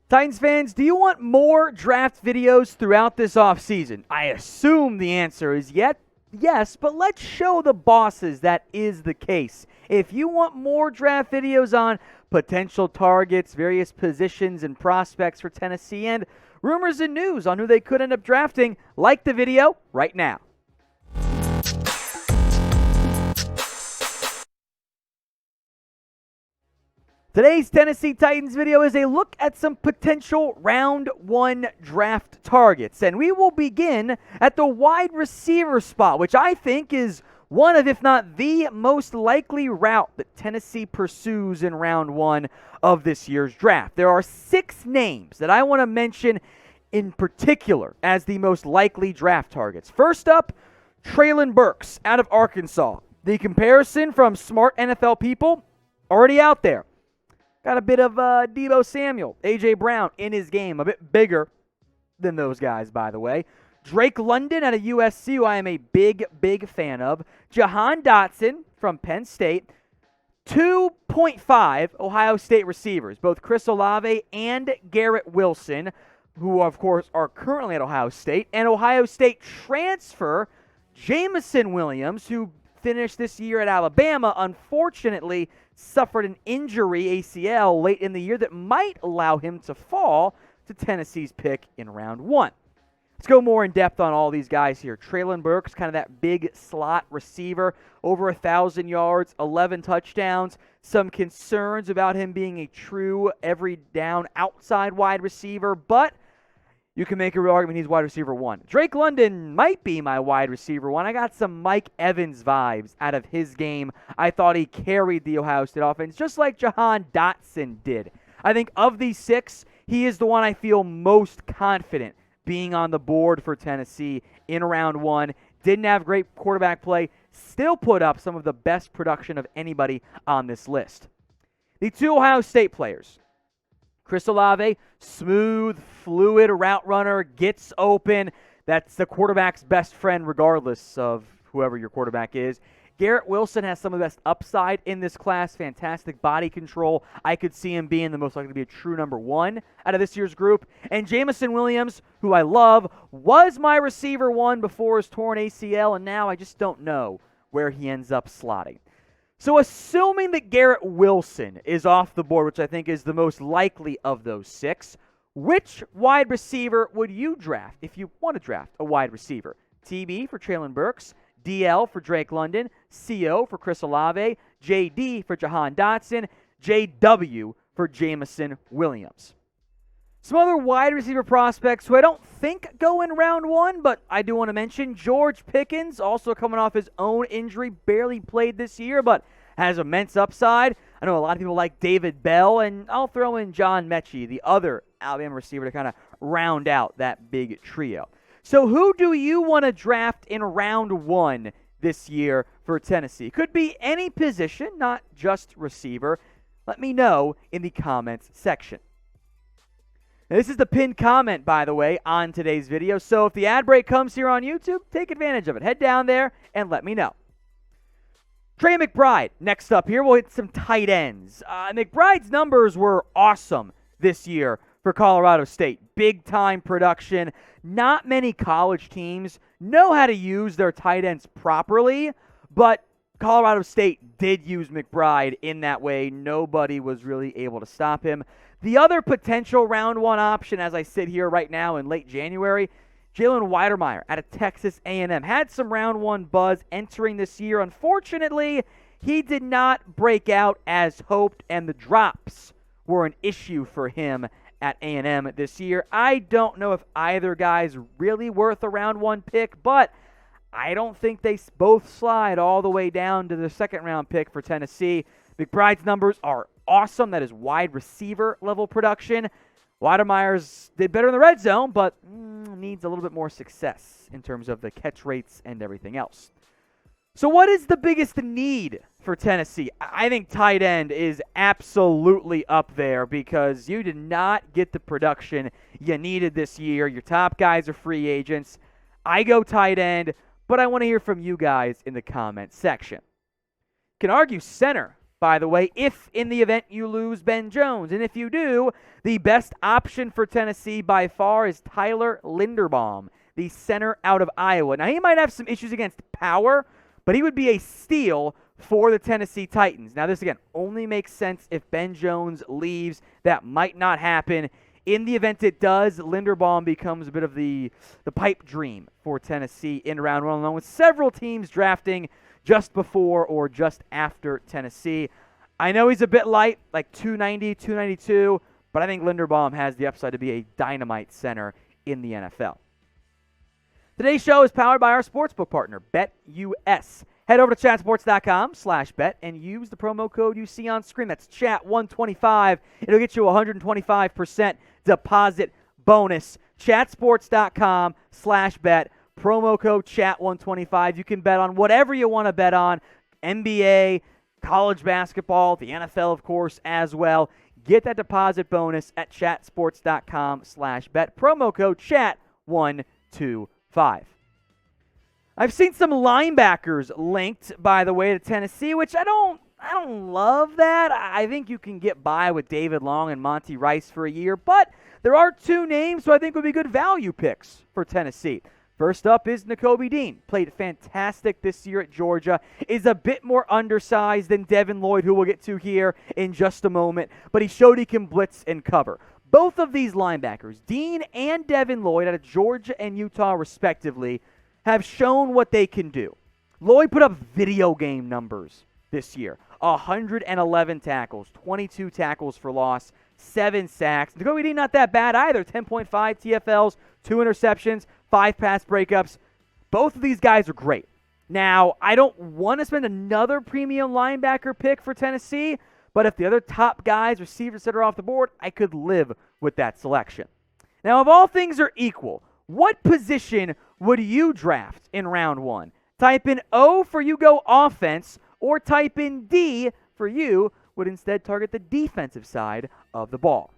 Titans fans, do you want more draft videos throughout this offseason? I assume the answer is yes, but let's show the bosses that is the case. If you want more draft videos on potential targets, various positions and prospects for Tennessee, and rumors and news on who they could end up drafting, like the video right now. Today's Tennessee Titans video is a look at some potential round one draft targets. And we will begin at the wide receiver spot, which I think is one of, if not the most likely route that Tennessee pursues in round one of this year's draft. There are 6 names that I want to mention in particular as the most likely draft targets. First up, Treylon Burks out of Arkansas. The comparison from smart NFL people already out there. Got a bit of Deebo Samuel, A.J. Brown in his game, a bit bigger than those guys, by the way. Drake London out of USC, who I am a big fan of. Jahan Dotson from Penn State. 2.5 Ohio State receivers, both Chris Olave and Garrett Wilson, who, of course, are currently at Ohio State. And Ohio State transfer Jameson Williams, who finished this year at Alabama, unfortunately suffered an injury, ACL, late in the year that might allow him to fall to Tennessee's pick in round one. Let's go more in depth on all these guys here. Treylon Burks, kind of that big slot receiver, over 1,000 yards, 11 touchdowns. Some concerns about him being a true every down outside wide receiver, but you can make a real argument he's wide receiver 1. Drake London might be my wide receiver 1. I got some Mike Evans vibes out of his game. I thought he carried the Ohio State offense just like Jahan Dotson did. I think of these 6, he is the one I feel most confident being on the board for Tennessee in round 1. Didn't have great quarterback play. Still put up some of the best production of anybody on this list. The 2 Ohio State players. Chris Olave, smooth, fluid route runner, gets open. That's the quarterback's best friend regardless of whoever your quarterback is. Garrett Wilson has some of the best upside in this class, fantastic body control. I could see him being the most likely to be a true number 1 out of this year's group. And Jameson Williams, who I love, was my receiver 1 before his torn ACL, and now I just don't know where he ends up slotting. So assuming that Garrett Wilson is off the board, which I think is the most likely of those 6, which wide receiver would you draft if you want to draft a wide receiver? TB for Treylon Burks, DL for Drake London, CO for Chris Olave, JD for Jahan Dotson, JW for Jameson Williams. Some other wide receiver prospects who I don't think go in round 1, but I do want to mention George Pickens, also coming off his own injury, barely played this year, but has immense upside. I know a lot of people like David Bell, and I'll throw in John Mechie, the other Alabama receiver, to kind of round out that big trio. So who do you want to draft in round 1 this year for Tennessee? Could be any position, not just receiver. Let me know in the comments section. Now, this is the pinned comment, by the way, on today's video. So if the ad break comes here on YouTube, take advantage of it. Head down there and let me know. Trey McBride, next up here. We'll hit some tight ends. McBride's numbers were awesome this year for Colorado State. Big-time production. Not many college teams know how to use their tight ends properly, but Colorado State did use McBride in that way. Nobody was really able to stop him. The other potential round 1 option, as I sit here right now in late January, Jalen Weidermeyer out of Texas A&M. Had some round 1 buzz entering this year. Unfortunately, he did not break out as hoped, and the drops were an issue for him at A&M this year. I don't know if either guy's really worth a round 1 pick, but I don't think they both slide all the way down to the second-round pick for Tennessee. McBride's numbers are awesome. That is wide receiver level production. Weidermeyer's did better in the red zone, but needs a little bit more success in terms of the catch rates and everything else. So what is the biggest need for Tennessee? I think tight end is absolutely up there because you did not get the production you needed this year. Your top guys are free agents. I go tight end, but I want to hear from you guys in the comment section. You can argue center by the way, if in the event you lose Ben Jones. And if you do, the best option for Tennessee by far is Tyler Linderbaum, the center out of Iowa. Now, he might have some issues against power, but he would be a steal for the Tennessee Titans. Now, this, again, only makes sense if Ben Jones leaves. That might not happen. In the event it does, Linderbaum becomes a bit of the pipe dream for Tennessee in round one, along with several teams drafting just before or just after Tennessee. I know he's a bit light, like 290, 292, but I think Linderbaum has the upside to be a dynamite center in the NFL. Today's show is powered by our sportsbook partner, BetUS. Head over to chatsports.com/bet and use the promo code you see on screen. That's chat125. It'll get you a 125% deposit bonus. Chatsports.com/bet. Promo code chat125. You can bet on whatever you want to bet on. NBA, college basketball, the NFL, of course, as well. Get that deposit bonus at chatsports.com/bet. Promo code chat125. I've seen some linebackers linked, by the way, to Tennessee, which I don't love that. I think you can get by with David Long and Monty Rice for a year, but there are two names who I think would be good value picks for Tennessee. First up is Nakobe Dean. Played fantastic this year at Georgia. Is a bit more undersized than Devin Lloyd, who we'll get to here in just a moment, but he showed he can blitz and cover. Both of these linebackers, Dean and Devin Lloyd, out of Georgia and Utah respectively, have shown what they can do. Lloyd put up video game numbers this year. 111 tackles, 22 tackles for loss, 7 sacks. Nakobe Dean not that bad either. 10.5 TFLs, 2 interceptions, 5 pass breakups. Both of these guys are great. Now, I don't want to spend another premium linebacker pick for Tennessee, but if the other top guys, receivers, that are off the board, I could live with that selection. Now, if all things are equal, what position would you draft in round one? Type in O for you go offense, or type in D for you would instead target the defensive side of the ball.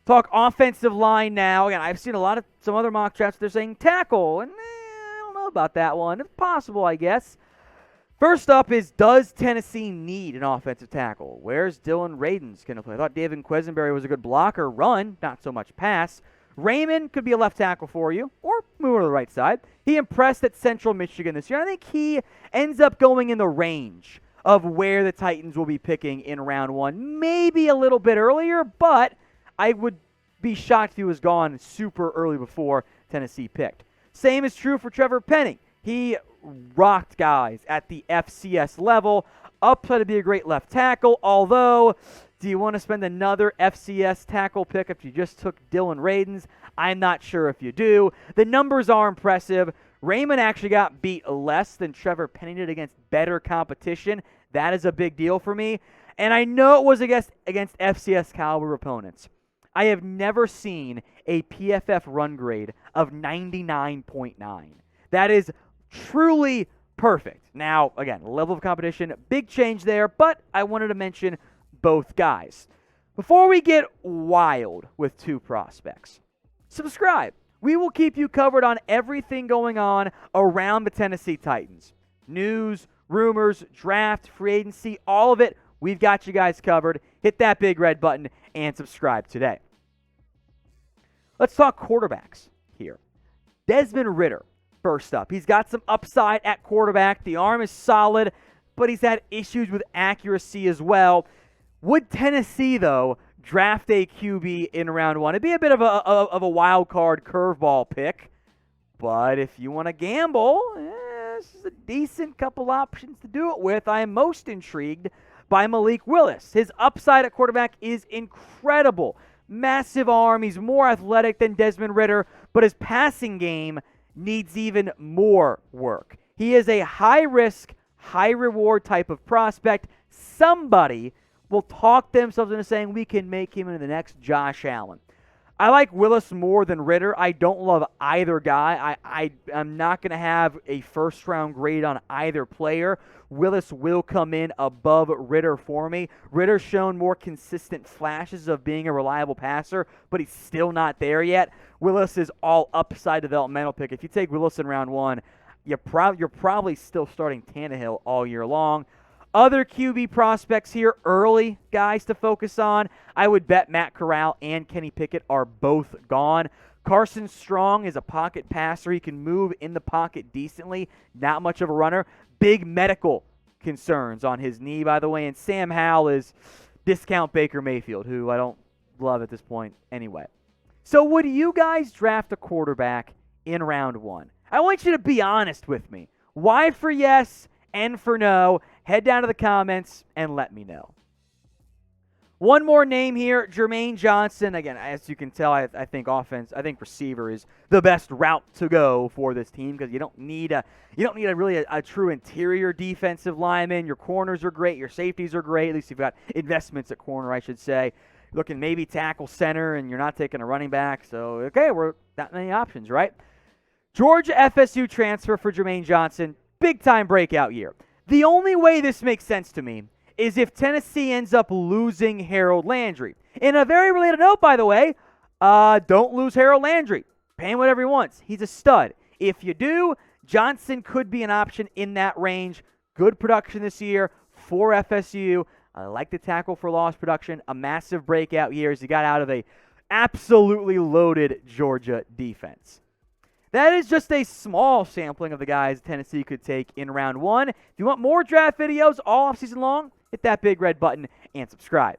Talk offensive line now. Again, I've seen some other mock drafts. They're saying tackle, and I don't know about that one. It's possible, I guess. First up is, does Tennessee need an offensive tackle? Where's Dylan Radins going to play? I thought David Quesenberry was a good blocker, run, not so much pass. Raymond could be a left tackle for you, or move over to the right side. He impressed at Central Michigan this year. I think he ends up going in the range of where the Titans will be picking in round one. Maybe a little bit earlier, but I would be shocked if he was gone super early before Tennessee picked. Same is true for Trevor Penning. He rocked guys at the FCS level. Upside to be a great left tackle, although, do you want to spend another FCS tackle pick if you just took Dylan Radins? I'm not sure if you do. The numbers are impressive. Raymond actually got beat less than Trevor Penning did against better competition. That is a big deal for me. And I know it was against FCS caliber opponents. I have never seen a PFF run grade of 99.9. That is truly perfect. Now, again, level of competition, big change there, but I wanted to mention both guys. Before we get wild with two prospects, subscribe. We will keep you covered on everything going on around the Tennessee Titans. News, rumors, draft, free agency, all of it, we've got you guys covered. Hit that big red button and subscribe today. Let's talk quarterbacks here. Desmond Ridder, first up. He's got some upside at quarterback. The arm is solid, but he's had issues with accuracy as well. Would Tennessee, though, draft a QB in round one? It'd be a bit of a wild card curveball pick, but if you want to gamble, this is a decent couple options to do it with. I am most intrigued by Malik Willis. His upside at quarterback is incredible. Massive arm. He's more athletic than Desmond Ridder, but his passing game needs even more work. He is a high-risk, high-reward type of prospect. Somebody will talk themselves into saying we can make him into the next Josh Allen. I like Willis more than Ridder. I don't love either guy. I'm not going to have a first-round grade on either player. Willis will come in above Ridder for me. Ridder's shown more consistent flashes of being a reliable passer, but he's still not there yet. Willis is all upside developmental pick. If you take Willis in round one, you're probably still starting Tannehill all year long. Other QB prospects here, early guys to focus on. I would bet Matt Corral and Kenny Pickett are both gone. Carson Strong is a pocket passer. He can move in the pocket decently. Not much of a runner. Big medical concerns on his knee, by the way. And Sam Howell is discount Baker Mayfield, who I don't love at this point anyway. So would you guys draft a quarterback in round 1? I want you to be honest with me. Why for yes and for no? Head down to the comments and let me know. One more name here, Jermaine Johnson. Again, as you can tell, I think receiver is the best route to go for this team because you don't need a true interior defensive lineman. Your corners are great, your safeties are great. At least you've got investments at corner, I should say. Looking maybe tackle center, and you're not taking a running back. So okay, we're not many options, right? Georgia FSU transfer for Jermaine Johnson, big time breakout year. The only way this makes sense to me is if Tennessee ends up losing Harold Landry. In a very related note, by the way, don't lose Harold Landry. Pay him whatever he wants. He's a stud. If you do, Johnson could be an option in that range. Good production this year for FSU. I like the tackle for loss production. A massive breakout year as he got out of a absolutely loaded Georgia defense. That is just a small sampling of the guys Tennessee could take in round 1. If you want more draft videos all offseason long, hit that big red button and subscribe.